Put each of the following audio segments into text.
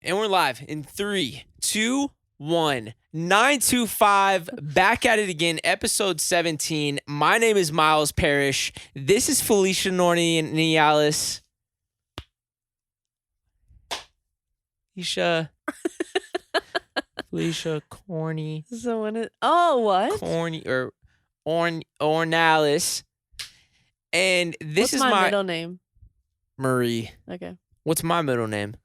And we're live in 3, 2, 1. 925, back at it again, episode 17. My name is Miles Parrish. This is Felicia Nialis. Felicia Corny. So when it what? Corny or Ornalis. And this What's is my middle name? Marie. Okay. What's my middle name?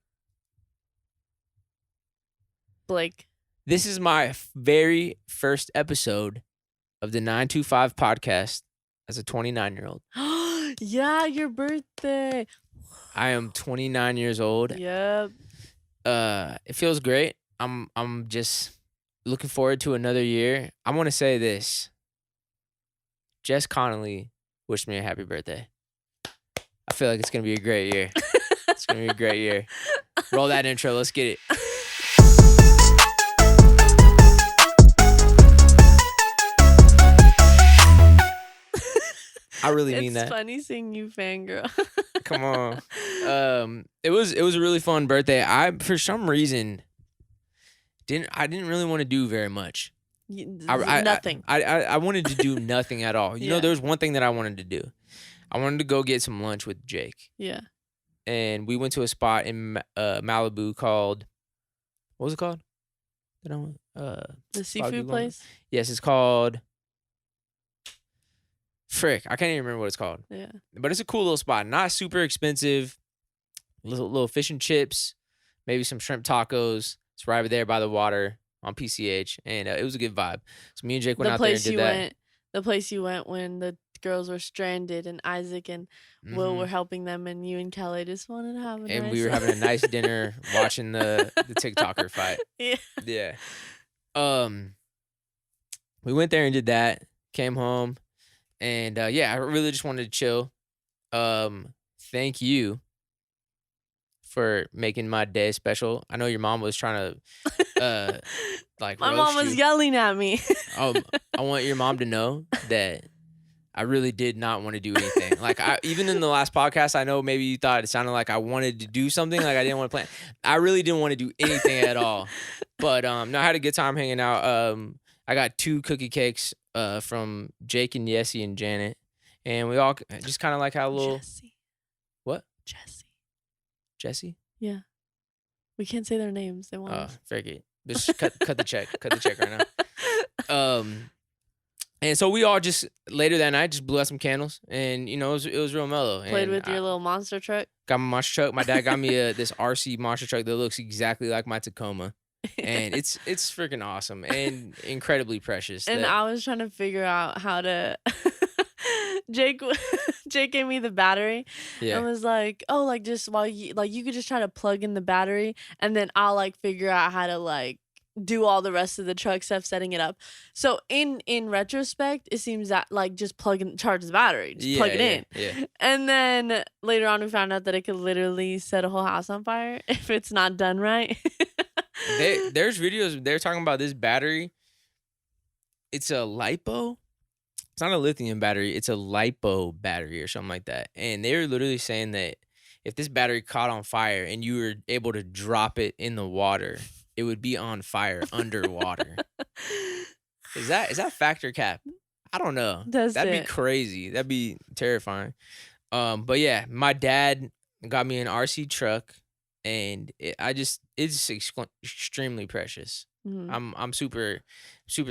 Blake. This is my very first episode of the 925 podcast as a 29-year-old. Yeah, your birthday. I am 29 years old. Yep. It feels great. I'm just looking forward to another year. I want to say this. Jess Connolly wished me a happy birthday. I feel like it's going to be a great year. It's going to be a great year. Roll that intro. Let's get it. I really mean that. It's funny seeing you fangirl. Come on. It was a really fun birthday. I for some reason didn't really want to do very much. Nothing. I wanted to do nothing at all. You know, Yeah. there was one thing that I wanted to do. I wanted to go get some lunch with Jake. Yeah. And we went to a spot in Malibu called, what was it called? The seafood place? Yes, it's called, frick, I can't even remember what it's called. Yeah. But it's a cool little spot. Not super expensive. Little fish and chips, maybe some shrimp tacos. It's right over there by the water on PCH. And it was a good vibe. So me and Jake went out there and did that. The place you went when the girls were stranded and Isaac and Will were helping them, and you and Kelly just wanted to have a and nice... we were having a nice dinner watching the TikToker fight. Yeah. We went there and did that, came home, and I really just wanted to chill. Thank you for making my day special. I know your mom was trying to my mom was yelling at me. I want your mom to know that I really did not want to do anything. Like, even in the last podcast, I know maybe you thought it sounded like I wanted to do something, like I didn't want to plan. I really didn't want to do anything at all. But no, I had a good time hanging out. I got 2 cookie cakes from Jake and Yessie and Janet, and we all just kind of like had a little. Jesse. What? Jesse. Jesse? Yeah. We can't say their names. They want us. Frick it. Just cut the check. Cut the check right now. And so we all just later that night just blew out some candles, and you know it was real mellow. Played and with your little monster truck. Got my monster truck. My dad got me this RC monster truck that looks exactly like my Tacoma, and it's freaking awesome and incredibly precious. And I was trying to figure out how to. Jake gave me the battery and was like, "Oh, like just while you could just try to plug in the battery, and then I'll like figure out how to like do all the rest of the truck stuff, setting it up." So in retrospect, it seems that like just charge the battery, just plug it in. Yeah. And then later on, we found out that it could literally set a whole house on fire if it's not done right. There's videos. They're talking about this battery. It's a LiPo. It's not a lithium battery. It's a LiPo battery or something like that. And they were literally saying that if this battery caught on fire and you were able to drop it in the water, it would be on fire underwater. Is that fact or cap? I don't know. That'd be crazy. That'd be terrifying. But yeah, my dad got me an RC truck, and it's extremely precious. Mm-hmm. I'm super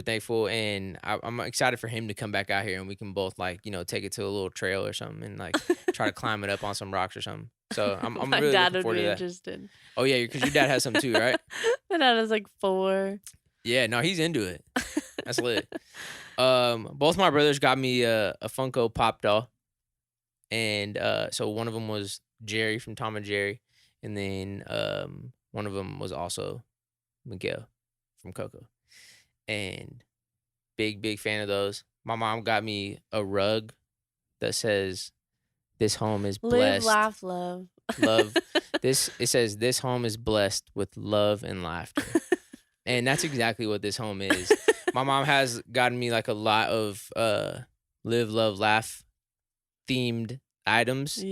thankful, and I'm excited for him to come back out here, and we can both like take it to a little trail or something, and like try to climb it up on some rocks or something. So I'm My really dad looking forward to that. Interested. Oh yeah, because your dad has some too, right? My dad has like 4. Yeah, no, he's into it. That's lit. Both my brothers got me a Funko Pop doll, and so one of them was Jerry from Tom and Jerry, and then one of them was also Miguel from Coco, and big fan of those. My mom got me a rug that says, "This home is blessed. Live, laugh, love." Love. It says, "This home is blessed with love and laughter," and that's exactly what this home is. My mom has gotten me like a lot of live, love, laugh themed items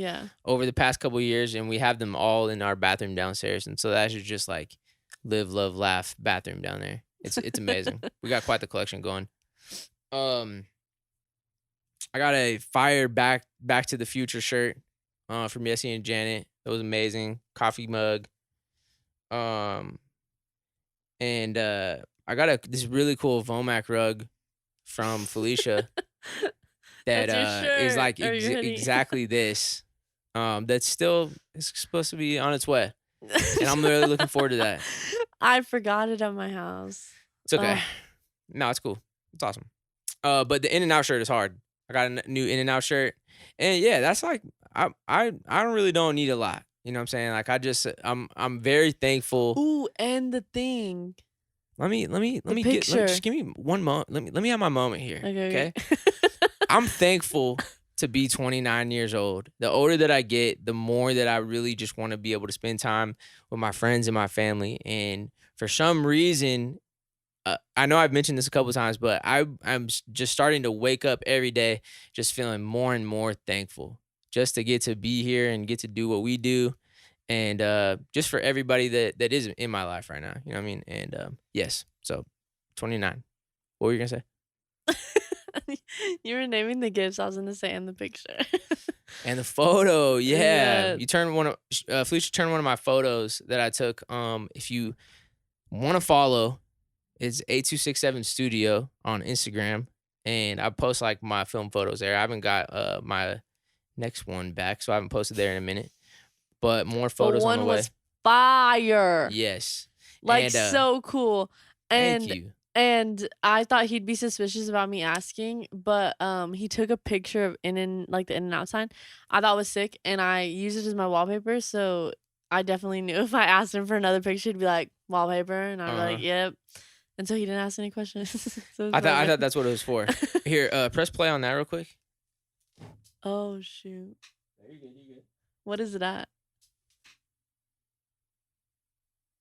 over the past couple of years, and we have them all in our bathroom downstairs. And so that should just like live, love, laugh bathroom down there. It's amazing. We got quite the collection going. I got a fire Back to the Future shirt from Yessie and Janet. It was amazing. Coffee mug. And I got this really cool Vomac rug from Felicia that is like exactly this. That's still is supposed to be on its way, and I'm really looking forward to that. I forgot it at my house. It's okay. No, it's cool. It's awesome. But the In-N-Out shirt is hard. I got a new In-N-Out shirt, and yeah, that's like I don't need a lot. You know what I'm saying? Like I'm very thankful. Ooh, and the thing. Let me just give me one moment. Let me have my moment here. Okay. I'm thankful to be 29 years old. The older that I get, the more that I really just want to be able to spend time with my friends and my family. And for some reason, I know I've mentioned this a couple times, but I'm just starting to wake up every day just feeling more and more thankful just to get to be here and get to do what we do. And just for everybody that is in my life right now. You know what I mean? And yes, so 29. What were you going to say? You were naming the gifts. I was gonna say, and the picture. And the photo, yeah. You turned Felicia turned one of my photos that I took. If you want to follow, it's 8267 Studio on Instagram, and I post like my film photos there. I haven't got my next one back, so I haven't posted there in a minute. But more photos on the way. One was fire. Yes, like so cool. And thank you. And I thought he'd be suspicious about me asking, but he took a picture of the In-N-Out sign. I thought it was sick, and I used it as my wallpaper. So I definitely knew if I asked him for another picture, he'd be like, wallpaper, and I'd be like, yep. And so he didn't ask any questions. So I thought that's what it was for. Here, press play on that real quick. Oh shoot! You good. What is it at?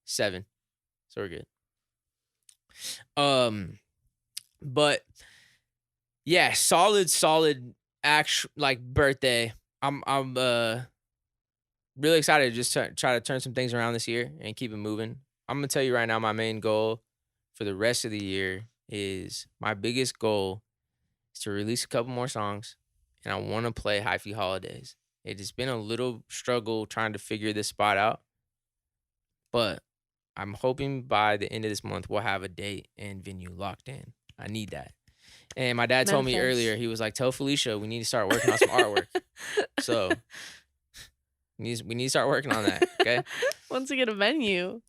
7. So we're good. But yeah, solid actual like birthday. I'm really excited to just try to turn some things around this year and keep it moving. I'm gonna tell you right now, my main goal for the rest of the year is my biggest goal is to release a couple more songs, and I want to play Hyphy Holidays. It has been a little struggle trying to figure this spot out, but I'm hoping by the end of this month we'll have a date and venue locked in. I need that. And my dad told me earlier, he was like, tell Felicia we need to start working on some artwork. So we need to start working on that, okay? Once we get a venue.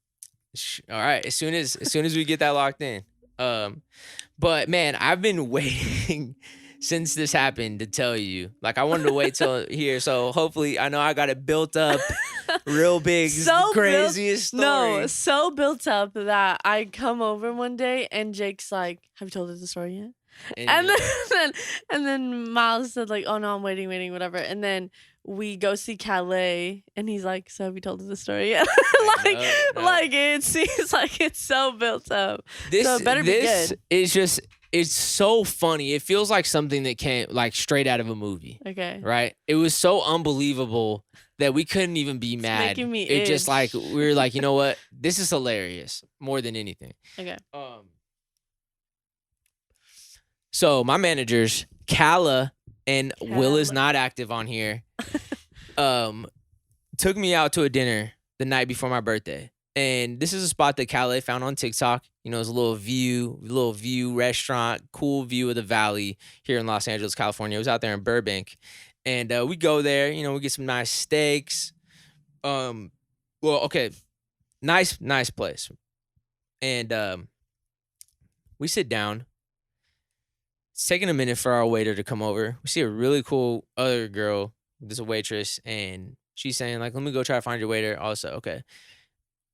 All right, as soon as we get that locked in. But man, I've been waiting since this happened to tell you. Like I wanted to wait till here, so hopefully I know I got it built up real big. So craziest story. No, so built up that I come over one day and Jake's like, have you told her the story yet? And then Miles said like, oh no, I'm waiting, whatever. And then we go see Calais, and he's like, so have you told her the story yet? Like it seems like it's so built up. So it better be good. It's so funny. It feels like something that came like straight out of a movie. Okay. Right? It was so unbelievable that we couldn't even be mad. Making me itch. Just like we were like, you know what? This is hilarious more than anything. Okay. So my managers, Kala and Will is not active on here, took me out to a dinner the night before my birthday. And this is a spot that Calais found on TikTok. You know, it's a little view restaurant, cool view of the valley here in Los Angeles, California. It was out there in Burbank. And we go there, you know, we get some nice steaks. Nice place. And we sit down. It's taking a minute for our waiter to come over. We see a really cool other girl, there's a waitress, and she's saying, like, let me go try to find your waiter. Also, okay.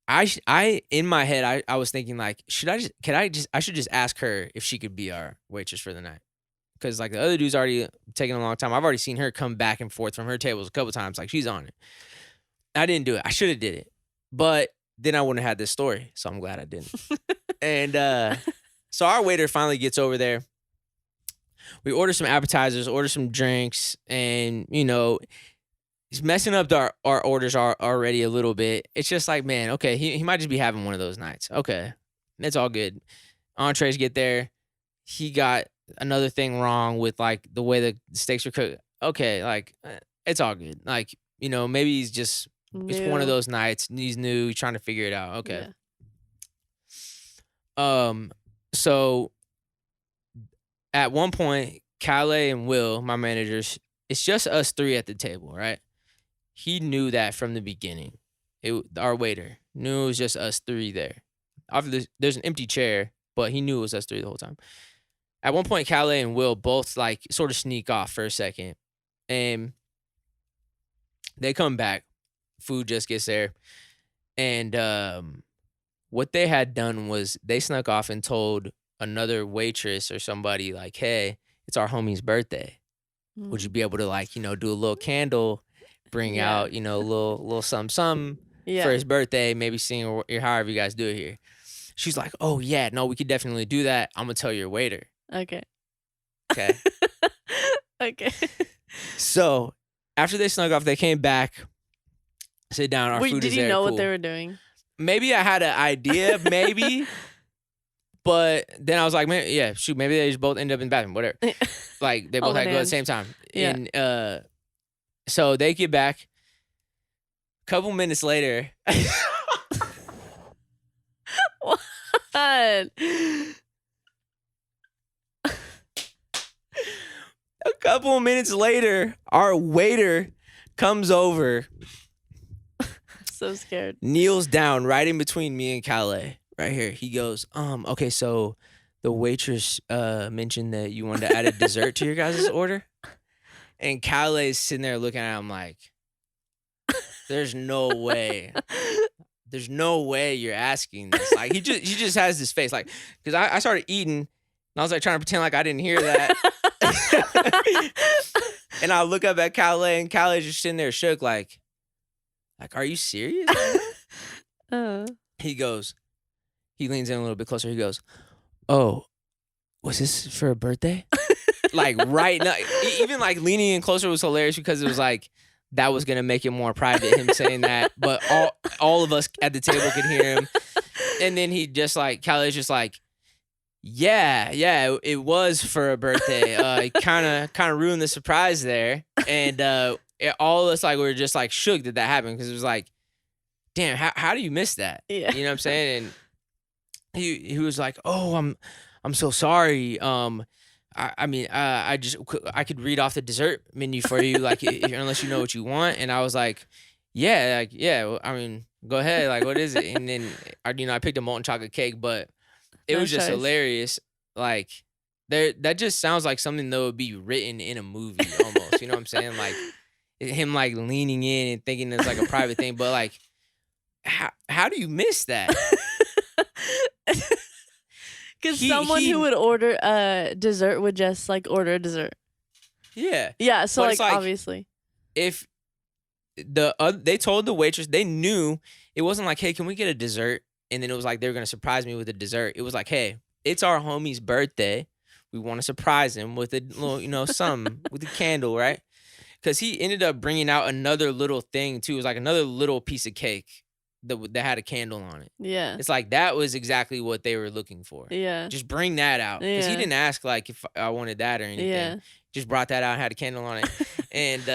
I in my head, I was thinking like, I should just ask her if she could be our waitress for the night. Because like the other dude's already taking a long time. I've already seen her come back and forth from her tables a couple times. Like she's on it. I didn't do it. I should have did it. But then I wouldn't have had this story. So I'm glad I didn't. And so our waiter finally gets over there. We order some appetizers, order some drinks, and he's messing up our orders already a little bit. It's just like, man, okay, he might just be having one of those nights. Okay, it's all good. Entrees get there. He got another thing wrong with like the way the steaks are cooked. Okay, like it's all good. Like, maybe he's just it's one of New. those nights. He's new. He's trying to figure it out. Okay. Yeah. So at one point, Calais and Will, my managers, it's just us three at the table, right? He knew that from the beginning. Our waiter knew it was just us three there. Obviously, there's an empty chair, but he knew it was us three the whole time. At one point, Calais and Will both like sort of sneak off for a second, and they come back. Food just gets there, and what they had done was they snuck off and told another waitress or somebody like, "Hey, it's our homie's birthday. Would you be able to like do a little candle, bring Yeah. out a little something for his birthday, maybe sing or however you guys do it here." She's like, "Oh yeah, no, we could definitely do that. I'm gonna tell your waiter." Okay. Okay. Okay. So after they snuck off, they came back, sit down. Our Wait, food did is you there. know Cool. what they were doing? Maybe I had an idea, maybe, but then I was like, man, yeah, shoot, maybe they just both end up in the bathroom, whatever. Like they both Holding had to go at the hands. same time. Yeah. And so they get back. A couple minutes later, What? a couple minutes later, our waiter comes over, So scared. kneels down right in between me and Calais, right here. He goes, okay, so the waitress mentioned that you wanted to add a dessert to your guys' order. And Calais is sitting there looking at him like, there's no way. There's no way you're asking this. Like he just has this face, like, because I started eating and I was like trying to pretend like I didn't hear that. And I look up at Calais and Calais just sitting there shook, like, are you serious? He leans in a little bit closer. He goes, "Oh, was this for a birthday?" Like right now, even like leaning in closer was hilarious because it was like that was gonna make it more private, him saying that, but all of us at the table could hear him. And then he just like Calais just like, yeah, it was for a birthday. It kind of ruined the surprise there, and all of us like we were just like shook that happened because it was like, damn, how do you miss that? Yeah. You know what I'm saying? And he was like, "Oh, I'm so sorry. I mean, I could read off the dessert menu for you, like unless you know what you want." And I was like, "Yeah, well, I mean, go ahead. Like, what is it?" And then I picked a molten chocolate cake, but it was just hilarious. Like, that just sounds like something that would be written in a movie almost. You know what I'm saying? Like him like leaning in and thinking it's like a private thing, but like, how do you miss that? Because someone who would order a dessert would just like order a dessert. Yeah. Yeah. So like obviously, if they told the waitress, they knew it wasn't like, "Hey, can we get a dessert?" And then it was like they were gonna surprise me with a dessert. It was like, "Hey, it's our homie's birthday. We want to surprise him with a little, something with a candle, right?" Because he ended up bringing out another little thing too. It was like another little piece of cake that had a candle on it. Yeah. It's like that was exactly what they were looking for. Yeah. Just bring that out. Because he Yeah. didn't ask like if I wanted that or anything. Yeah. Just brought that out and had a candle on it. And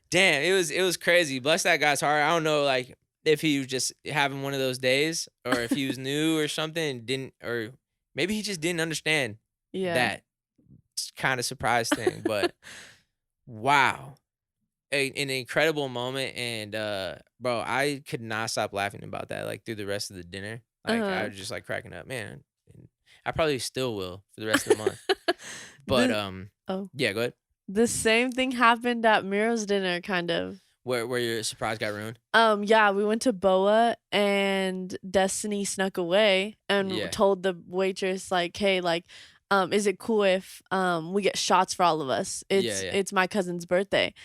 damn, it was crazy. Bless that guy's heart. I don't know like if he was just having one of those days or if he was new or something and didn't, or maybe he just didn't understand that kind of surprise thing. But wow. An incredible moment, and bro, I could not stop laughing about that like through the rest of the dinner. Like I was just like cracking up, man. I probably still will for the rest of the month. But yeah, go ahead. The same thing happened at Miro's dinner, kind of. Where your surprise got ruined? Yeah, we went to Boa and Destiny snuck away and told the waitress like, "Hey, like, is it cool if we get shots for all of us? It's my cousin's birthday."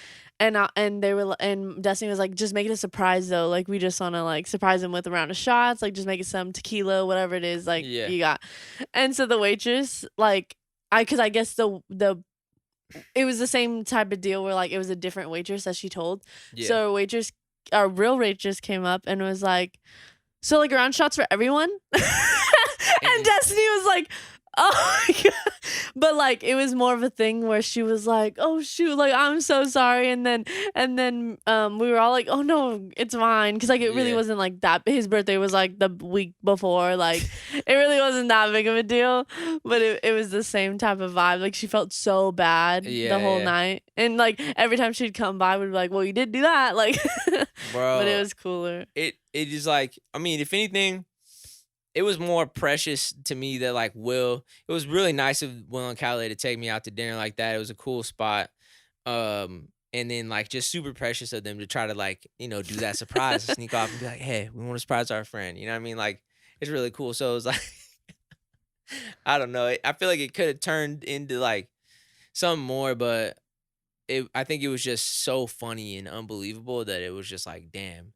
And they were, and Destiny was like, "Just make it a surprise though. Like we just want to like surprise him with a round of shots. Like just make it some tequila, whatever it is like you got." And so the waitress like because I guess the it was the same type of deal where like it was a different waitress that she told. Yeah. So our real waitress came up and was like, "So like round shots for everyone?" And Destiny was like, "Oh my God." But like it was more of a thing where she was like, "Oh shoot, like I'm so sorry." And then we were all like, "Oh no, it's fine." Cause like it really wasn't like that. His birthday was like the week before. Like it really wasn't that big of a deal. But it was the same type of vibe. Like she felt so bad the whole night. And like every time she'd come by, we'd be like, "Well, you did do that." Like Bro. But it was cooler. It is like, I mean, if anything, it was more precious to me that like it was really nice of Will and Callie to take me out to dinner like that. It was a cool spot. And then like just super precious of them to try to like, do that surprise, sneak off and be like, "Hey, we want to surprise our friend." You know what I mean? Like it's really cool. So it was like, I don't know. I feel like it could have turned into like something more, but I think it was just so funny and unbelievable that it was just like, damn,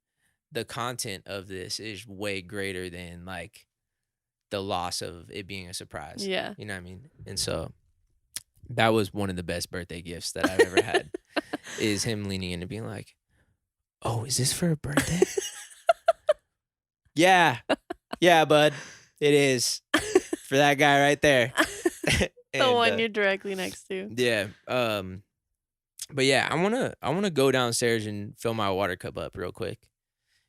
the content of this is way greater than like the loss of it being a surprise. Yeah. You know what I mean? And so that was one of the best birthday gifts that I've ever had is him leaning in and being like, "Oh, is this for a birthday?" Yeah, bud. It is for that guy right there. The one you're directly next to. Yeah. But yeah, I wanna go downstairs and fill my water cup up real quick.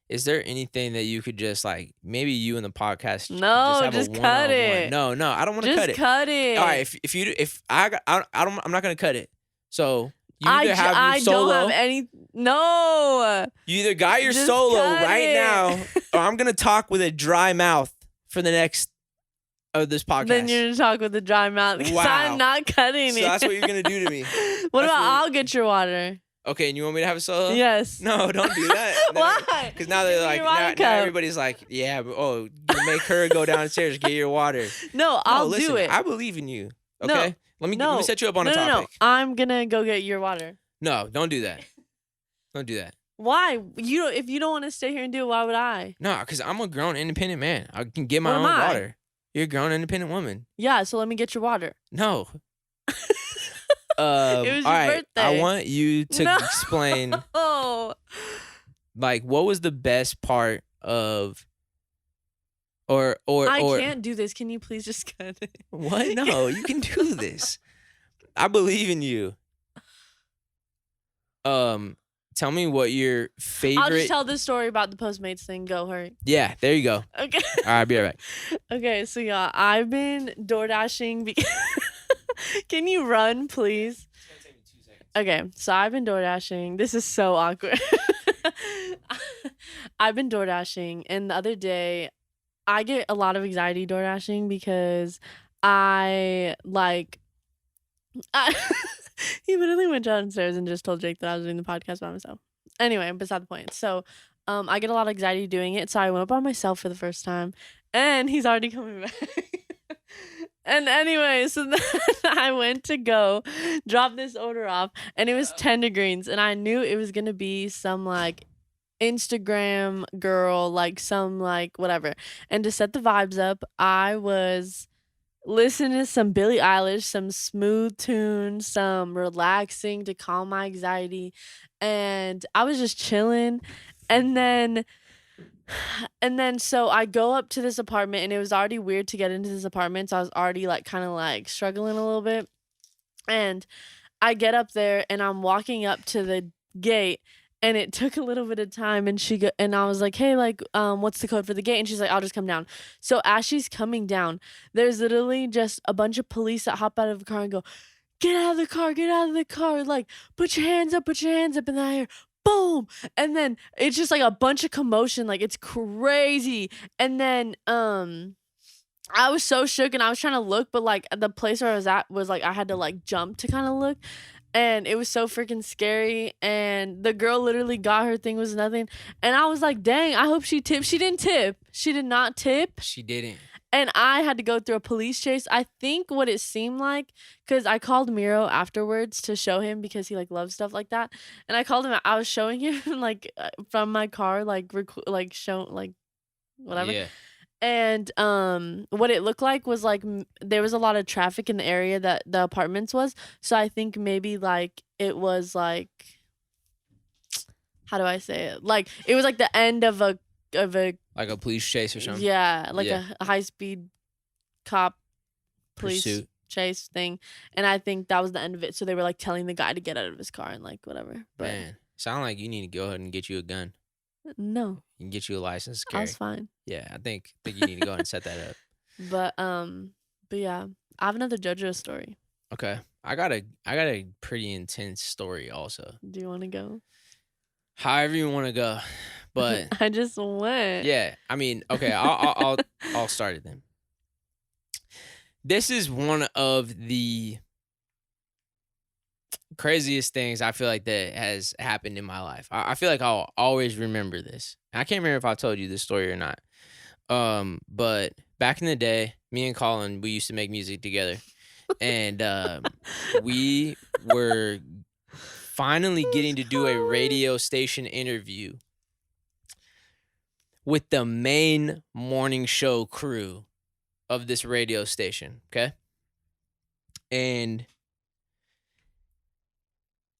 Is there anything that you could just like maybe you in the podcast No, just cut it. No, I don't want to cut it. Just cut it. All right, I'm not gonna cut it. So you either have your solo. I don't have any. No. You either got your Just solo cut right it. now, or I'm gonna talk with a dry mouth for the next of this podcast. Then you're gonna talk with a dry mouth because Wow. I'm not cutting So it. that's what you're gonna do to me. What about I'll get your water? Okay, and you want me to have a solo? Yes. No, don't do that. Why? Because now they're like, now everybody's like, yeah, but, you make her go downstairs get your water. No, I'll listen, do it. I believe in you. Okay, let me set you up on a No. topic. I'm gonna go get your water. No, don't do that. Don't do that. Why? If you don't want to stay here and do it, why would I? No, because I'm a grown, independent man. I can get my own water. You're a grown, independent woman. Yeah, so let me get your water. No. It was your birthday. I want you to explain. Oh. Like, what was the best part of, or I can't do this. Can you please just cut it? What? No, you can do this. I believe in you. Tell me what your favorite. I'll just tell this story about the Postmates thing. Go, hurry. Yeah, there you go. Okay. All right, be right back. Okay, so yeah, I've been door dashing. Can you run, please? It's gonna take me 2 seconds. Okay, so I've been door dashing. This is so awkward. I've been door dashing, and the other day, I get a lot of anxiety door dashing because he literally went downstairs and just told Jake that I was doing the podcast by myself. Anyway, beside the point. So, I get a lot of anxiety doing it. So I went by myself for the first time, and he's already coming back. And anyway, so then I went to go drop this order off, and it was tender greens, and I knew it was gonna be some like Instagram girl, like some like whatever. And to set the vibes up, I was listening to some Billie Eilish, some smooth tunes, some relaxing to calm my anxiety, and I was just chilling. And then so I go up to this apartment, and it was already weird to get into this apartment, so I was already like kind of like struggling a little bit. And I get up there, and I'm walking up to the gate, and it took a little bit of time, and I was like, "Hey, like, what's the code for the gate?" And she's like, "I'll just come down." So as she's coming down, there's literally just a bunch of police that hop out of the car and go, "Get out of the car, get out of the car, like, put your hands up," and then I hear, boom, and then it's just like a bunch of commotion, like it's crazy. And then I was so shook, and I was trying to look, but like the place where I was at was like I had to like jump to kind of look, and it was so freaking scary. And the girl literally got her thing was nothing, and I was like, dang, I hope she tipped. She didn't tip. She did not tip. She didn't. And I had to go through a police chase. I think what it seemed like, because I called Miro afterwards to show him, because he like loves stuff like that. And I called him. I was showing him like from my car, like show like whatever. Yeah. And what it looked like was like there was a lot of traffic in the area that the apartments was. So I think maybe like it was like, how do I say it? Like it was like the end of a like a police chase or something. Yeah, like Yeah. a high speed cop police Pursuit. chase thing. And I think that was the end of it. So they were like telling the guy to get out of his car and like whatever. But Man, sound like you need to go ahead and get you a gun. no, And get you a license to I carry. was fine. Yeah, I think you need to go ahead and set that up. But yeah, I have another JoJo story. Okay, I got a pretty intense story also. Do you want to go? However you want to go, but I just went. yeah, I mean, okay, I'll start it then. This is one of the craziest things I feel like that has happened in my life. I feel like I'll always remember this. I can't remember if I told you this story or not. But back in the day, me and Colin, we used to make music together, and we were finally getting to do a radio station interview with the main morning show crew of this radio station. Okay, and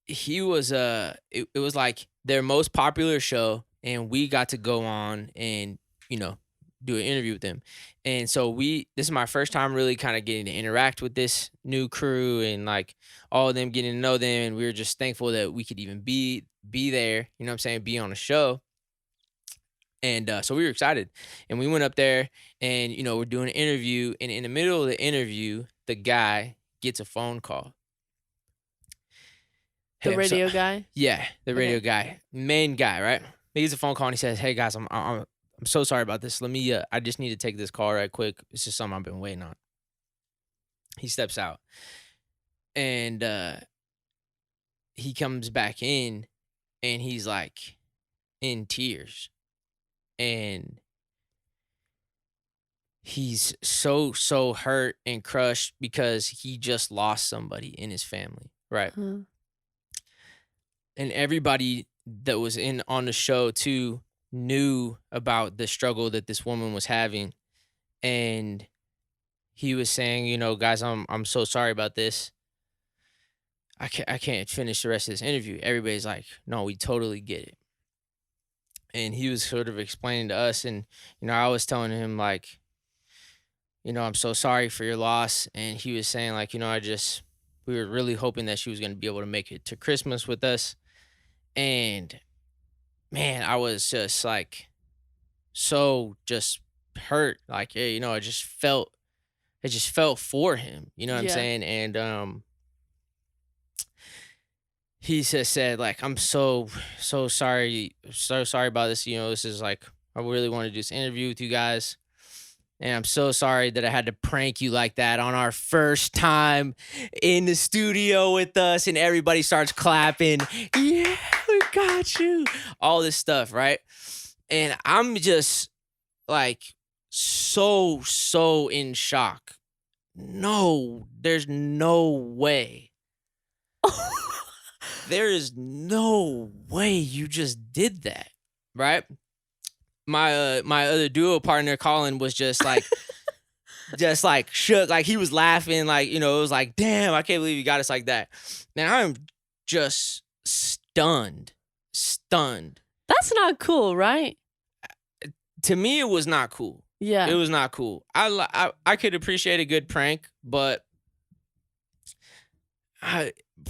he was it was like their most popular show, and we got to go on and do an interview with them. And so this is my first time really kind of getting to interact with this new crew and like all of them, getting to know them, and we were just thankful that we could even be there, you know what I'm saying, be on a show. And so we were excited, and we went up there, and we're doing an interview, and in the middle of the interview, the guy gets a phone call. The radio guy? Yeah, the radio guy. Main guy, right? He gets a phone call and he says, "Hey guys, I'm so sorry about this. Let me I just need to take this call right quick. It's just something I've been waiting on." He steps out. And he comes back in, and he's like in tears. And he's so hurt and crushed because he just lost somebody in his family, right? Huh. And everybody that was on the show too knew about the struggle that this woman was having. And he was saying, guys, I'm so sorry about this. I can't finish the rest of this interview. Everybody's like, no, we totally get it. And he was sort of explaining to us, and I was telling him like, I'm so sorry for your loss. And he was saying like, we were really hoping that she was going to be able to make it to Christmas with us. And man, I was just like so just hurt. Like, yeah, I just felt for him. You know what I'm saying? And he just said like, "I'm so sorry about this. This is like, I really want to do this interview with you guys. And I'm so sorry that I had to prank you like that on our first time in the studio with us." And everybody starts clapping. "Yeah, we got you." All this stuff, right? And I'm just like so in shock. No, there's no way. There is no way you just did that, right? My other duo partner Colin was just like shook, like he was laughing, like it was like, damn, I can't believe you got us like that. Now I'm just stunned. That's not cool, right? To me, it was not cool. Yeah, it was not cool. I could appreciate a good prank, but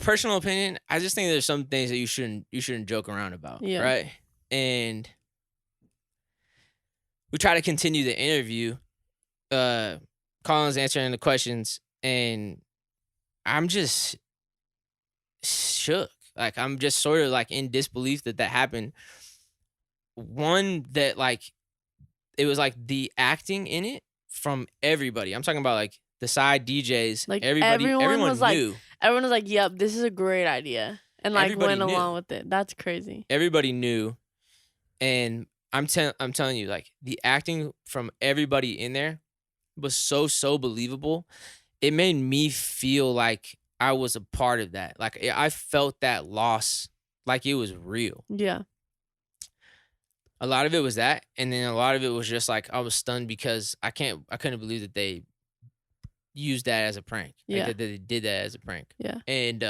personal opinion, I just think there's some things that you shouldn't joke around about, right? And we try to continue the interview. Colin's answering the questions, and I'm just shook. Like, I'm just sort of like in disbelief that happened. One, that like it was like the acting in it from everybody. I'm talking about like the side DJs. Like everyone was knew. Everyone was like, "Yep, this is a great idea," and like went along with it. That's crazy. Everybody knew, and I'm telling you, like the acting from everybody in there was so believable. It made me feel like I was a part of that. Like I felt that loss like it was real. Yeah. A lot of it was that, and then a lot of it was just like I was stunned because I couldn't believe that they used that as a prank, like Yeah. that they did that as a prank, Yeah. and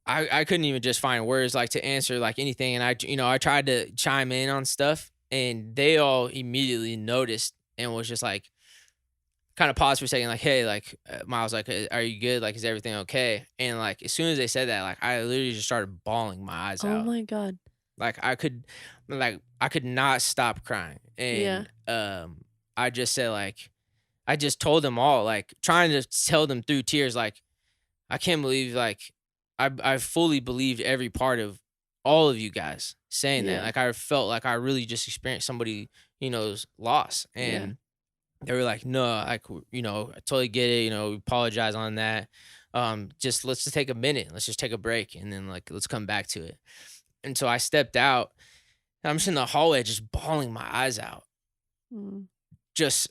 I couldn't even just find words like to answer like anything, and I tried to chime in on stuff, and they all immediately noticed and was just like kind of paused for a second, like, hey, like Miles, like, are you good? Like, is everything okay? And like as soon as they said that, like I literally just started bawling my eyes Oh out. my god. Like I could not stop crying. Yeah. And I just said like I just told them all, like trying to tell them through tears, like, I can't believe like I fully believed every part of all of you guys saying that. Yeah. Like I felt like I really just experienced somebody, loss. Yeah. And they were like, no, like I totally get it, we apologize on that. Just let's just take a minute. Let's just take a break and then like let's come back to it. And so I stepped out. And I'm just in the hallway just bawling my eyes out. Mm. Just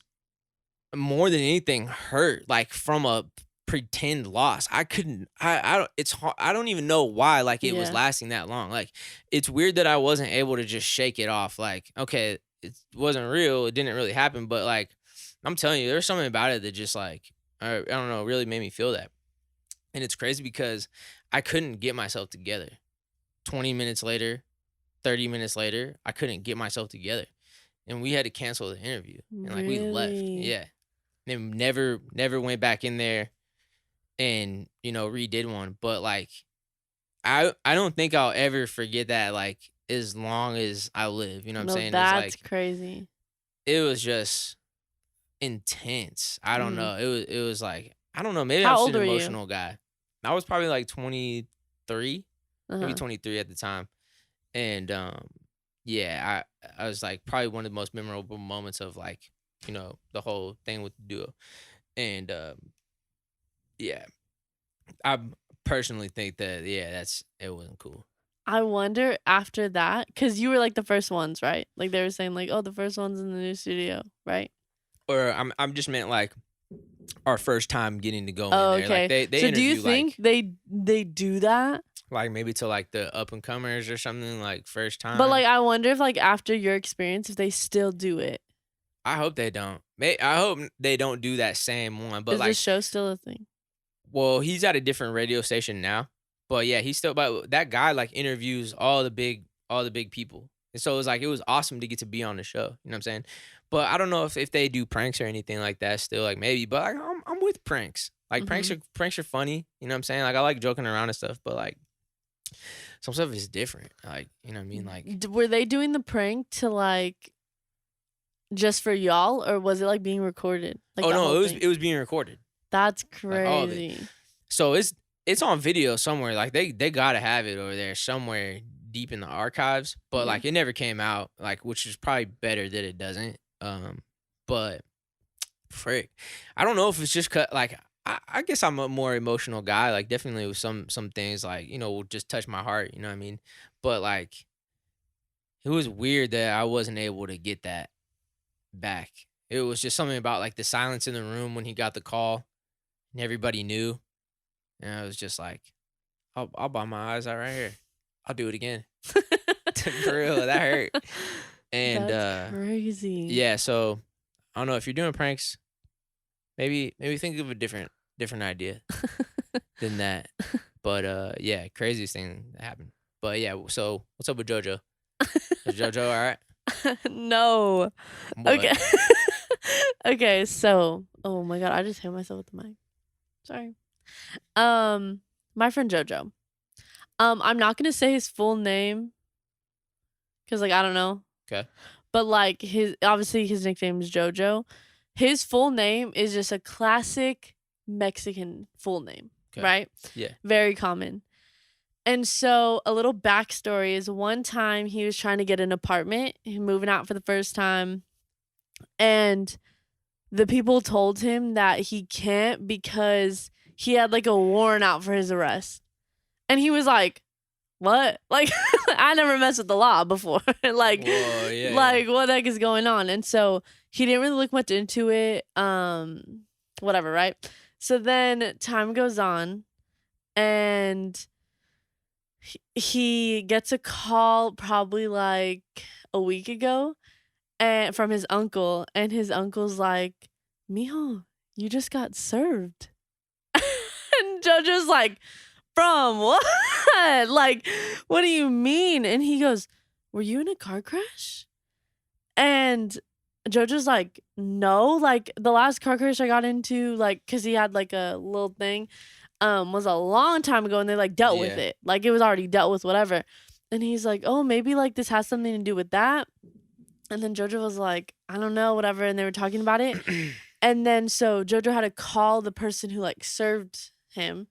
more than anything hurt, like from a pretend loss. I couldn't I don't it's hard, I don't even know why like it was Yeah. lasting that long. Like it's weird that I wasn't able to just shake it off. Like, okay, it wasn't real, it didn't really happen, but like I'm telling you, there's something about it that just like I don't know, really made me feel that. And it's crazy because I couldn't get myself together. 20 minutes later, 30 minutes later, I couldn't get myself together. And we had to cancel the interview. And like we left. Really? Yeah. And never went back in there and, redid one. But like I don't think I'll ever forget that, like, as long as I live. You know what I'm No, saying? It's that's like crazy. it was just intense. I don't Mm. know. It was like I don't know, maybe I'm How just old an were you? emotional guy. I was probably like 23, maybe Uh-huh. 23 at the time. And yeah, I was like probably one of the most memorable moments of like, the whole thing with the duo. And yeah, I personally think that yeah, it wasn't cool. I wonder after that, because you were like the first ones, right? Like they were saying, like, oh, the first ones in the new studio, right? Or I'm just meant like our first time getting to go in Oh, there. Like okay. they So do you interview think they do that? like maybe to like the up and comers or something like first But time. like I wonder if like after your experience, if they still do it. I hope they don't. I hope they don't do that same one. But Is this like, show still a thing? well, he's at a different radio station now. But yeah, he's still. But that guy like interviews all the big people, and so it was awesome to get to be on the show. You know what I'm saying? But I don't know if they do pranks or anything like that. Still, like maybe. But like, I'm with pranks. Like Mhm. pranks are funny. You know what I'm saying? Like I like joking around and stuff. But like some stuff is different. Like you know what I mean? Like Were they doing the prank to like just for y'all, or was it like being recorded? Like oh the no, whole it was thing? it was being recorded. That's Like all of it. crazy. So it's on video somewhere. Like they gotta have it over there somewhere deep in the archives. But Yeah. like it never came out. Like which is probably better that it doesn't. But frick, I don't know if it's just cut. Like I guess I'm a more emotional guy. Like definitely with some things like will just touch my heart. You know what I mean? But like it was weird that I wasn't able to get that back. It was just something about like the silence in the room when he got the call and everybody knew. And I was just like, I'll buy my eyes out right here. I'll do it again. For real, that hurt. And That's crazy. yeah, so I don't know if you're doing pranks, maybe think of a different idea than that. But yeah, craziest thing that happened. But yeah, so what's up with JoJo? Is JoJo all right? No. What? Okay. Okay, so oh my god, I just hit myself with the mic. Sorry. My friend Jojo. I'm not gonna say his full name because like I don't know. Okay. But like obviously his nickname is Jojo. His full name is just a classic Mexican full name, Okay. right? Yeah. Very common. And so a little backstory is one time he was trying to get an apartment, moving out for the first time, and the people told him that he can't because he had like a warrant out for his arrest. And he was like, what? Like, I never messed with the law before. Like, Whoa, yeah, like what the heck is going on? And so he didn't really look much into it. Whatever, right? So then time goes on and he gets a call probably like a week ago and from his uncle, and his uncle's like, "Mijo, you just got served." And JoJo's like, "From what?" Like, "What do you mean?" And he goes, "Were you in a car crash?" And JoJo's like, "No, like the last car crash I got into, like, cause he had like a little thing, was a long time ago, and they like dealt with Yeah. it. Like it was already dealt with, whatever." And he's like, "Oh, maybe like this has something to do with that." And then JoJo was like, "I don't know, whatever." And they were talking about it. And then so JoJo had to call the person who like served him.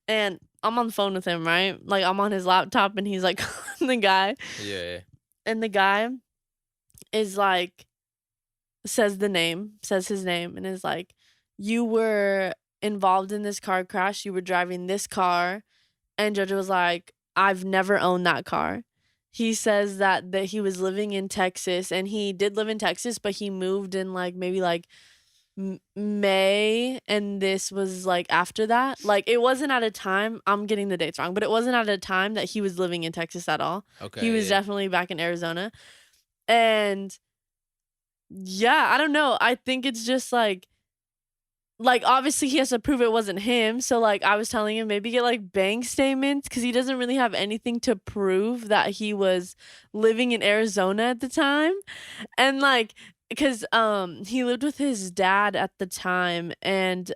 And I'm on the phone with him, right? Like I'm on his laptop and he's like calling the guy. Yeah. And the guy is like, says his name, and is like, "You were involved in this car crash. You were driving this car." And JoJo was like, "I've never owned that car." He says that he was living in Texas, and he did live in Texas, but he moved in like maybe like May, and this was like after that. Like it wasn't at a time, I'm getting the dates wrong, but it wasn't at a time that he was living in Texas at all. Okay. He was definitely back in Arizona. And yeah, I don't know. I think it's just like obviously he has to prove it wasn't him. So like I was telling him maybe get like bank statements, because he doesn't really have anything to prove that he was living in Arizona at the time. And like because he lived with his dad at the time, and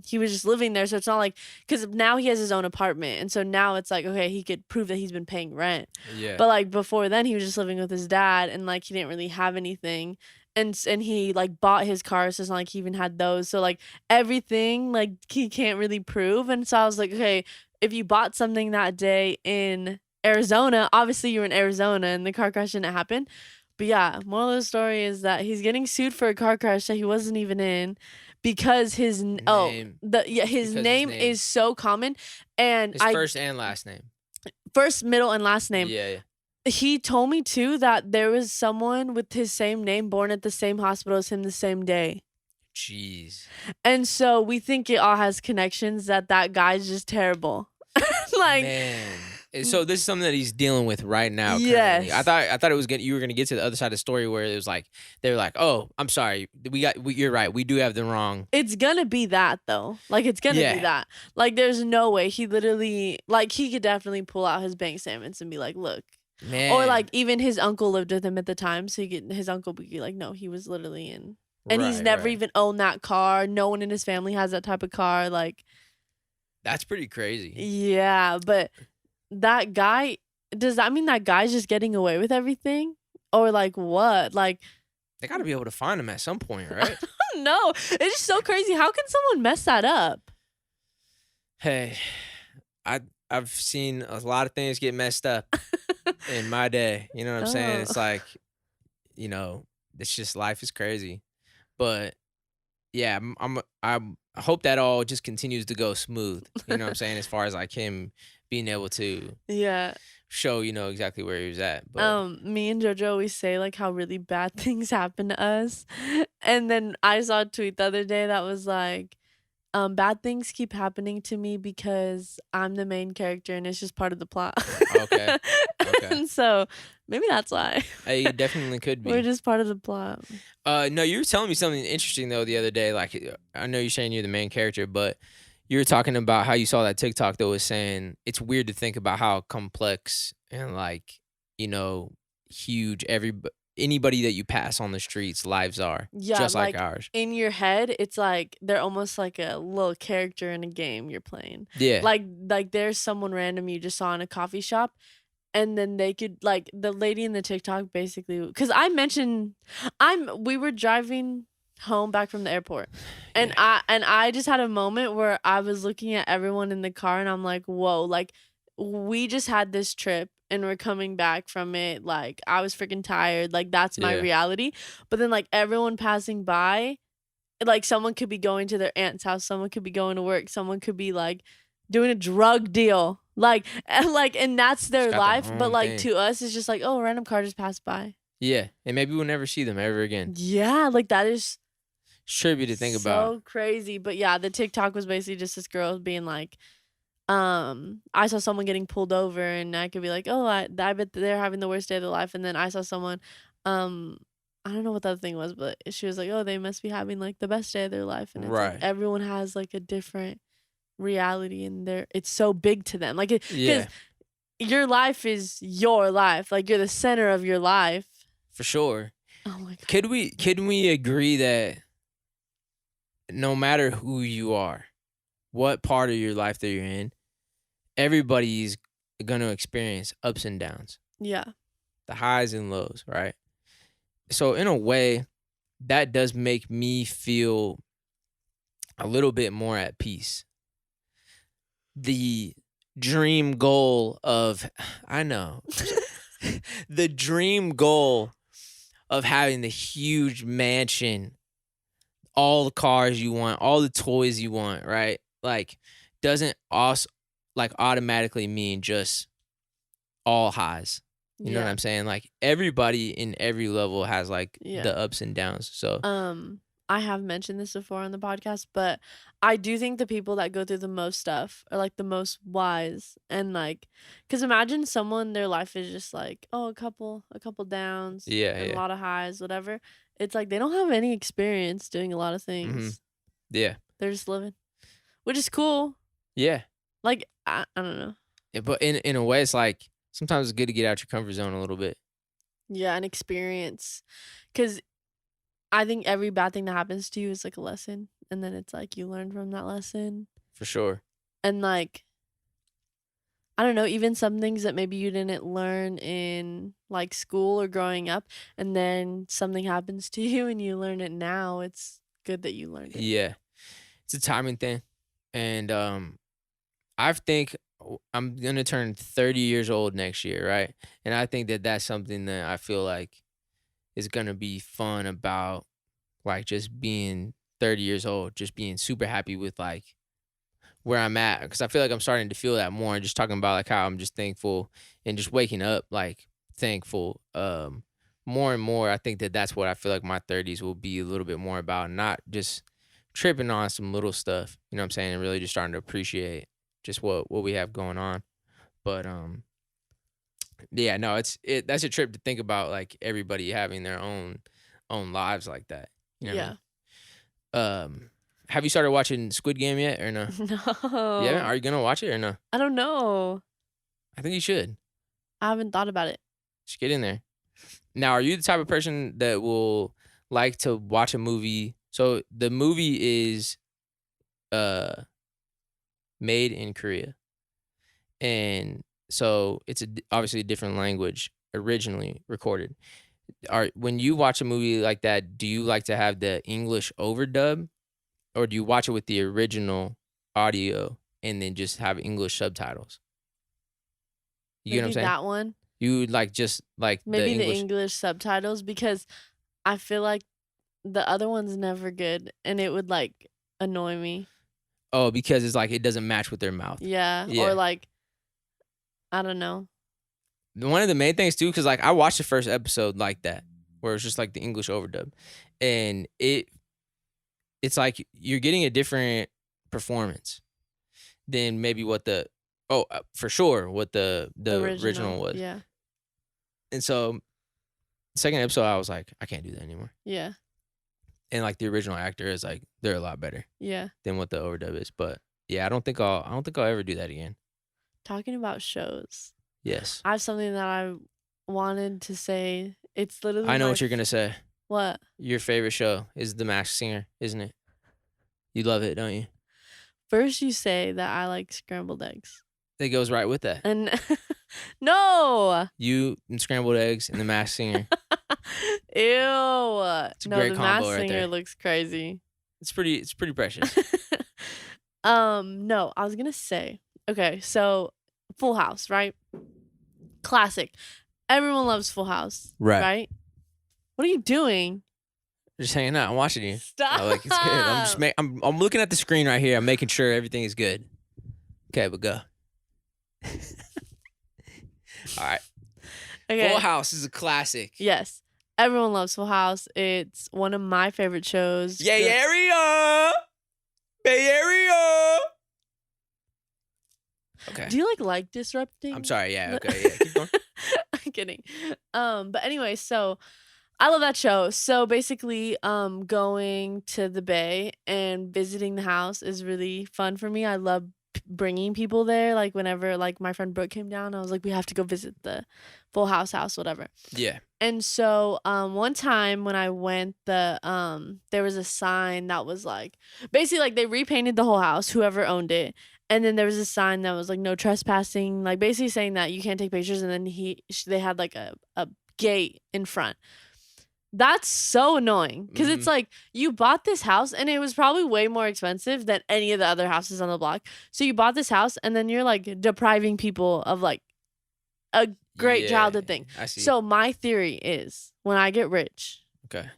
he was just living there, so it's not like, because now he has his own apartment, and so now it's like, okay, he could prove that he's been paying rent. Yeah. But like before then he was just living with his dad, and like he didn't really have anything. And he like bought his car, so it's not like he even had those. So like everything like he can't really prove. And so I was like, okay, if you bought something that day in Arizona, obviously you were in Arizona and the car crash didn't happen. But yeah, moral of the story is that he's getting sued for a car crash that he wasn't even in, because his name. his name is so common, and his first and last name. First, middle, and last name. Yeah. He told me too that there was someone with his same name born at the same hospital as him the same day. Jeez. And so we think it all has connections, that guy's just terrible. Like, man. So this is something that he's dealing with right now. Yes. Currently. I thought it was you were gonna get to the other side of the story where it was like they were like, "Oh, I'm sorry, you're right, we do have the wrong." It's gonna be that though. Like it's gonna be that. Like there's no way he literally, like he could definitely pull out his bank statements and be like, "Look." Man. Or like even his uncle lived with him at the time, so his uncle would be like, "No, he was literally in," and he's never even owned that car. No one in his family has that type of car. Like, that's pretty crazy. Yeah, but that guy, does that mean that guy's just getting away with everything, or like what? Like they got to be able to find him at some point, right? No, it's just so crazy. How can someone mess that up? Hey, I've seen a lot of things get messed up in my day. You know what I'm saying? It's like, it's just, life is crazy. But yeah, I hope that all just continues to go smooth. You know what I'm saying? As far as like him being able to show, exactly where he was at. But me and JoJo always say like how really bad things happen to us. And then I saw a tweet the other day that was like, bad things keep happening to me because I'm the main character and it's just part of the plot. Okay. And so maybe that's why. It definitely could be. We're just part of the plot. No, you were telling me something interesting though the other day. Like, I know you're saying you're the main character, but you were talking about how you saw that TikTok that was saying it's weird to think about how complex and like, huge anybody that you pass on the streets lives are, just like ours. In your head, it's like they're almost like a little character in a game you're playing. Yeah. Like there's someone random you just saw in a coffee shop, and then they could, like, the lady in the TikTok basically, because we were driving home back from the airport, and I just had a moment where I was looking at everyone in the car and I'm like, whoa, like we just had this trip and we're coming back from it, like I was freaking tired, like that's my reality. But then like everyone passing by, like someone could be going to their aunt's house, someone could be going to work, someone could be like doing a drug deal, and that's their life. But like to us it's just like, oh, a random car just passed by. Yeah, and maybe we'll never see them ever again. Yeah, like that is trippy to think about. So crazy. But yeah, the TikTok was basically just this girl being like, I saw someone getting pulled over, and I could be like, "Oh, I bet they're having the worst day of their life." And then I saw someone, um, I don't know what the other thing was, but she was like, "Oh, they must be having like the best day of their life." And it's like Right. everyone has like a different reality, and it's so big to them, like because Yeah. your life is your life, like you're the center of your life. For sure. Oh my god. Can we agree that no matter who you are, what part of your life that you're in, everybody's gonna experience ups and downs, Yeah. the highs and lows, right? So in a way, that does make me feel a little bit more at peace. The dream goal of I know. The dream goal of having the huge mansion, all the cars you want, all the toys you want, right? Like doesn't also like automatically mean just all highs. You know what Yeah. I'm saying? Like everybody in every level has like Yeah. the ups and downs. So I have mentioned this before on the podcast, but I do think the people that go through the most stuff are like the most wise, and like, cause imagine someone, their life is just like, oh, a couple downs yeah, and a yeah. lot of highs, whatever. It's like they don't have any experience doing a lot of Mm-hmm. things. Yeah. They're just living, which is cool. Yeah. Like I don't know. Yeah, but in a way, it's like sometimes it's good to get out your comfort zone a little bit. Yeah, an experience, cause I think every bad thing that happens to you is like a lesson, and then it's like you learn from that lesson, For sure. and like I don't know, even some things that maybe you didn't learn in like school or growing up, and then something happens to you and you learn it now. It's good that you learned it. Yeah. It's a timing thing. And I think I'm gonna turn 30 years old next year, right? And I think that that's something that I feel like is gonna be fun about, like just being 30 years old, just being super happy with like where I'm at, because I feel like I'm starting to feel that more, and just talking about like how I'm just thankful and just waking up like thankful. More and more, I think that that's what I feel like my 30s will be a little bit more about, not just tripping on some little stuff. You know what I'm saying? And really just starting to appreciate just what we have going on. But yeah, no, that's a trip to think about, like everybody having their own lives like that. You know what I Yeah. mean? Have you started watching Squid Game yet or no? You haven't? No. Are you gonna watch it or no? I don't know. I think you should. I haven't thought about it. Just get in there. Now, are you the type of person that will like to watch a movie? So the movie is uh made in Korea, and so it's obviously a different language originally recorded. When you watch a movie like that, do you like to have the English overdub, or do you watch it with the original audio and then just have English subtitles? You get what I'm Maybe saying? that one. You like just like the Maybe the English. English subtitles, because I feel like the other one's never good and it would like annoy me. Oh, because it's like it doesn't match with their mouth. Yeah. Or Yeah. like, I don't know. One of the main things too, because like I watched the first episode like that, where it's just like the English overdub, and it's like you're getting a different performance than maybe what the for sure what the original was. Yeah. And so second episode I was like, I can't do that anymore. Yeah. And like the original actor is like, they're a lot better Yeah. than what the overdub is. But yeah, I don't think I'll ever do that again. Talking about shows, Yes. I have something that I wanted to say. It's literally I know my what you're gonna say. What? Your favorite show is The Masked Singer, isn't it? You love it, don't you? First you say that I like scrambled eggs. That goes right with that. And no. You and scrambled eggs and The Masked Singer. Ew. It's a No, great the combo Masked right Singer there. looks crazy. It's pretty precious. No, I was gonna say, okay, so Full House, right? Classic. Everyone loves Full House. Right. Right? What are you doing? Just hanging out. I'm watching you. Stop. Like it's good. I'm just I'm looking at the screen right here. I'm making sure everything is good. Okay, but go. All right. Okay. Full House is a classic. Yes. Everyone loves Full House. It's one of my favorite shows. Yay area! Bay Area! Okay. Do you like disrupting? I'm sorry. Yeah. Okay. Yeah. Keep going. I'm kidding. But anyway, so I love that show. So basically, going to the Bay and visiting the house is really fun for me. I love bringing people there. Like whenever like my friend Brooke came down, I was like, we have to go visit the Full House, whatever. Yeah. And so one time when I went, there was a sign that was like basically like they repainted the whole house, whoever owned it. And then there was a sign that was like no trespassing, like basically saying that you can't take pictures. And then they had like a gate in front. That's so annoying because it's like you bought this house and it was probably way more expensive than any of the other houses on the block. So you bought this house and then you're like depriving people of like a great childhood thing. I see. So my theory is when I get rich, okay,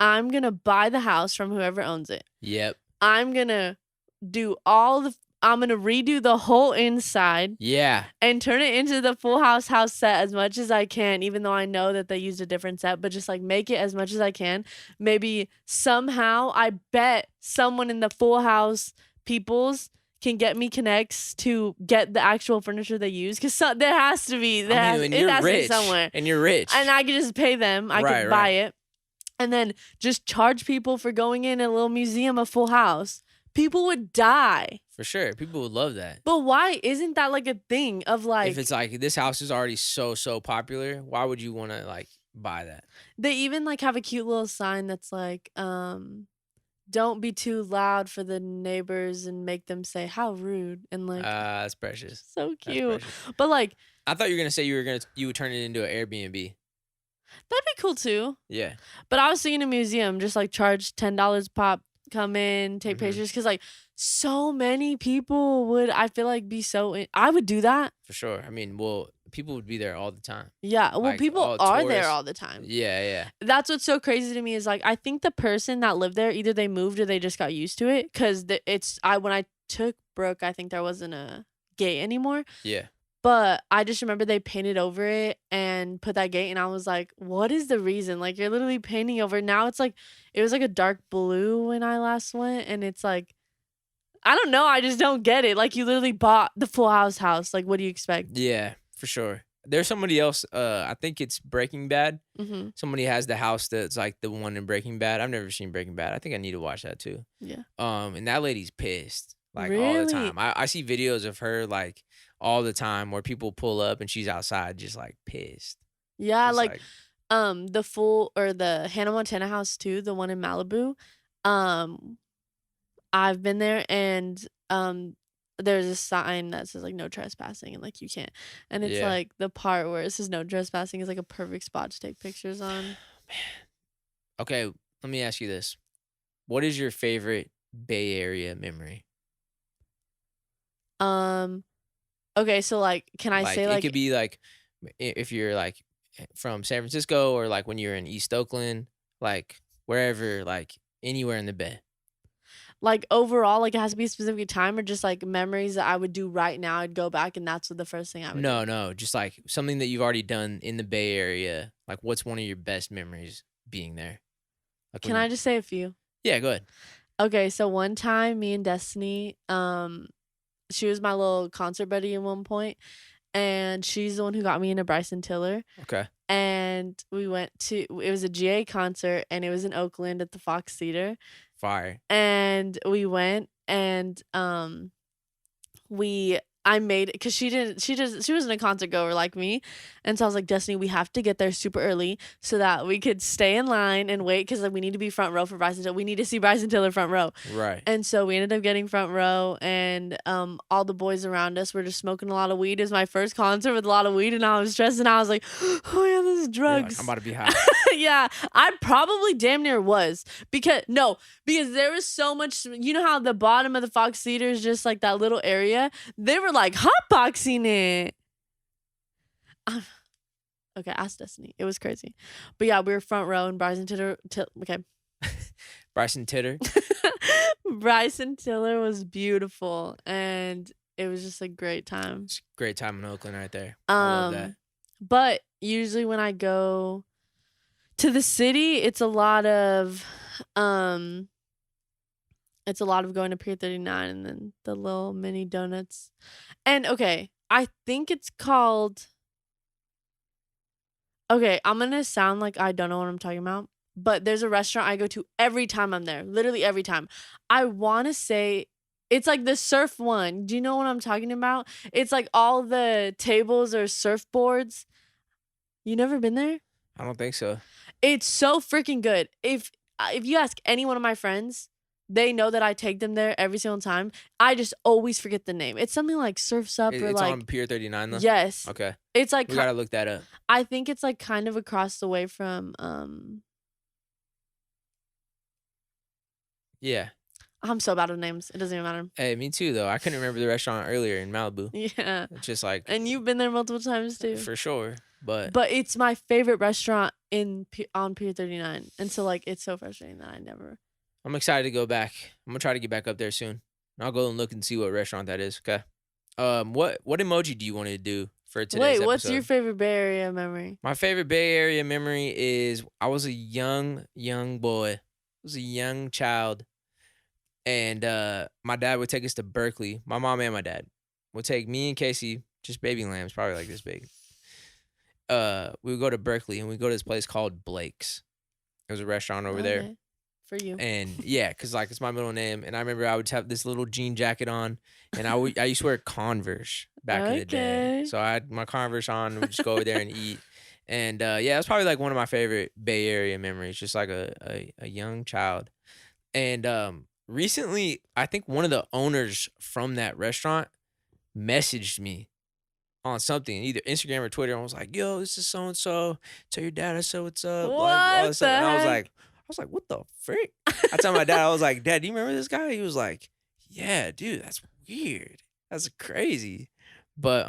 I'm going to buy the house from whoever owns it. Yep. I'm going to I'm going to redo the whole inside. Yeah. And turn it into the Full House set as much as I can, even though I know that they used a different set, but just like make it as much as I can. Maybe somehow I bet someone in the Full House peoples can get me connects to get the actual furniture they use. Because there has to be. It has to be somewhere. And you're rich. And I could just pay them. I could buy it. And then just charge people for going in a little museum of Full House. People would die. For sure. People would love that. But why isn't that like a thing of like... If it's like this house is already so popular, why would you want to like buy that? They even like have a cute little sign that's like, don't be too loud for the neighbors and make them say how rude. And like... that's precious. So cute. But like... I thought you were going to say you would turn it into an Airbnb. That'd be cool too. Yeah. But I was thinking a museum, just like charge $10 pop. Come in, take pictures, because like so many people would, I feel like, be I would do that for sure. I mean, well, people would be there all the time. Yeah, well, like, people are there all the time. Yeah. That's what's so crazy to me is like I think the person that lived there, either they moved or they just got used to it. Because when I took Brooke, I think there wasn't a gate anymore. Yeah. But I just remember they painted over it and put that gate, and I was like, what is the reason? Like, you're literally painting over it. Now it's like, it was like a dark blue when I last went, and it's like, I don't know. I just don't get it. Like, you literally bought the Full House. Like, what do you expect? Yeah, for sure. There's somebody else, I think it's Breaking Bad. Somebody has the house that's like the one in Breaking Bad. I've never seen Breaking Bad. I think I need to watch that too. Yeah. And that lady's pissed. Like, really? all the time. I see videos of her, like, all the time where people pull up and she's outside just, like, pissed. Yeah, just like the Hannah Montana house, too, the one in Malibu. I've been there, and there's a sign that says, like, no trespassing, and, like, you can't. And it's, like, the part where it says no trespassing is, like, a perfect spot to take pictures on. Man. Okay, let me ask you this. What is your favorite Bay Area memory? Okay, so like, can I say like it could be like if you're like from San Francisco or like when you're in East Oakland, like wherever, like anywhere in the Bay. Like overall, like it has to be a specific time or just like memories that I would do right now. I'd go back and that's the first thing I would do. No, just like something that you've already done in the Bay Area. Like what's one of your best memories being there? Like can I just say a few? Yeah, go ahead. Okay, so one time me and Destiny, she was my little concert buddy at one point, and she's the one who got me into Bryson Tiller. Okay. And we went to, it was a GA concert, and it was in Oakland at the Fox Theater. Fire. And we went, and I made it because she wasn't a concert goer like me, and so I was like, Destiny, we have to get there super early so that we could stay in line and wait because like we need to be front row for Bryson Tiller. We need to see Bryson Tiller front row. Right. And so we ended up getting front row, and all the boys around us were just smoking a lot of weed. It was my first concert with a lot of weed, and I was stressed, and I was like, oh yeah, this is drugs. Like, I'm about to be high. Yeah, I probably damn near was because there was so much. You know how the bottom of the Fox Theater is just like that little area. They were like hotboxing it. Okay, ask Destiny. It was crazy, but yeah, we were front row and Bryson Tiller. Okay, Bryson Tiller. Bryson Tiller was beautiful, and it was just a great time. It's a great time in Oakland, right there. I love that. But usually when I go to the city, it's a lot of It's a lot of going to Pier 39 and then the little mini donuts. And okay, I think it's called. Okay, I'm gonna sound like I don't know what I'm talking about, but there's a restaurant I go to every time I'm there. Literally every time. I want to say it's like the surf one. Do you know what I'm talking about? It's like all the tables are surfboards. You never been there? I don't think so. It's so freaking good. If you ask any one of my friends, they know that I take them there every single time. I just always forget the name. It's something like Surf's Up or It's like on Pier 39 though? yes. Okay. It's like We gotta look that up. I think it's like kind of across the way from Yeah. I'm so bad with names. It doesn't even matter. Hey, me too though. I couldn't remember the restaurant earlier in Malibu. Yeah. It's just like And you've been there multiple times too. for sure. But it's my favorite restaurant on Pier 39. And so like it's so frustrating that I never. I'm excited to go back. I'm gonna try to get back up there soon. I'll go and look and see what restaurant that is. Okay. What emoji do you want to do for today's Wait, what's episode? your favorite Bay Area memory? My favorite Bay Area memory is I was a young boy. I was a young child. And my dad would take us to Berkeley. My mom and my dad would take me and Casey, just baby lambs, probably like this big. We would go to Berkeley and we'd go to this place called Blake's. It was a restaurant over there. For you. And yeah, because like it's my middle name. And I remember I would have this little jean jacket on. And I used to wear Converse back in the day. So I had my Converse on and we'd just go over there and eat. And yeah, it's probably like one of my favorite Bay Area memories, just like a young child. And recently, I think one of the owners from that restaurant messaged me on something, either Instagram or Twitter, and was like, "Yo, this is so and so. Tell your dad I said what's up." What like all this the stuff. And heck? I was like, "What the frick?" I told my dad, I was like, "Dad, do you remember this guy?" He was like, "Yeah, dude, that's weird. That's crazy." But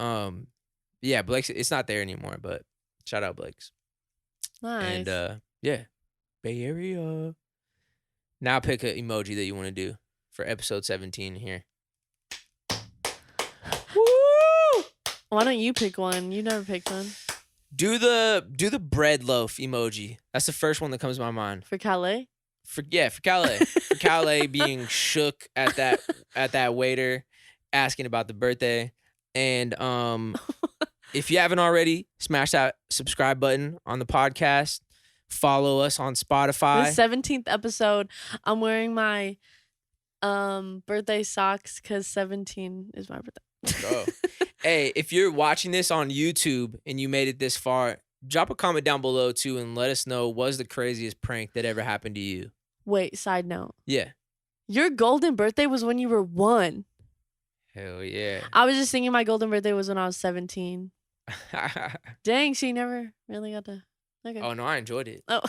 yeah, Blake's. It's not there anymore. But shout out Blake's. Nice. And yeah, Bay Area. Now pick an emoji that you want to do for episode 17 here. Woo! Why don't you pick one? You never picked one. Do the bread loaf emoji. That's the first one that comes to my mind. For Calais? For Calais. For Calais being shook at that waiter asking about the birthday. And if you haven't already, smash that subscribe button on the podcast. Follow us on Spotify. The 17th episode. I'm wearing my birthday socks because 17 is my birthday. Oh. Hey, if you're watching this on YouTube and you made it this far, drop a comment down below too and let us know what's the craziest prank that ever happened to you. Wait, side note. Yeah. Your golden birthday was when you were 1. Hell yeah. I was just thinking my golden birthday was when I was 17. Dang, she never really got to. Okay. Oh, no, I enjoyed it. Oh.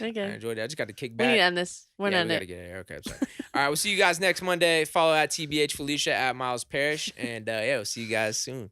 Okay. I enjoyed it. I just got to kick We back. need to end this. We're not we got to get it. Okay, I'm sorry. All right, we'll see you guys next Monday. Follow at TBH Felicia at Myles Parish. And yeah, we'll see you guys soon.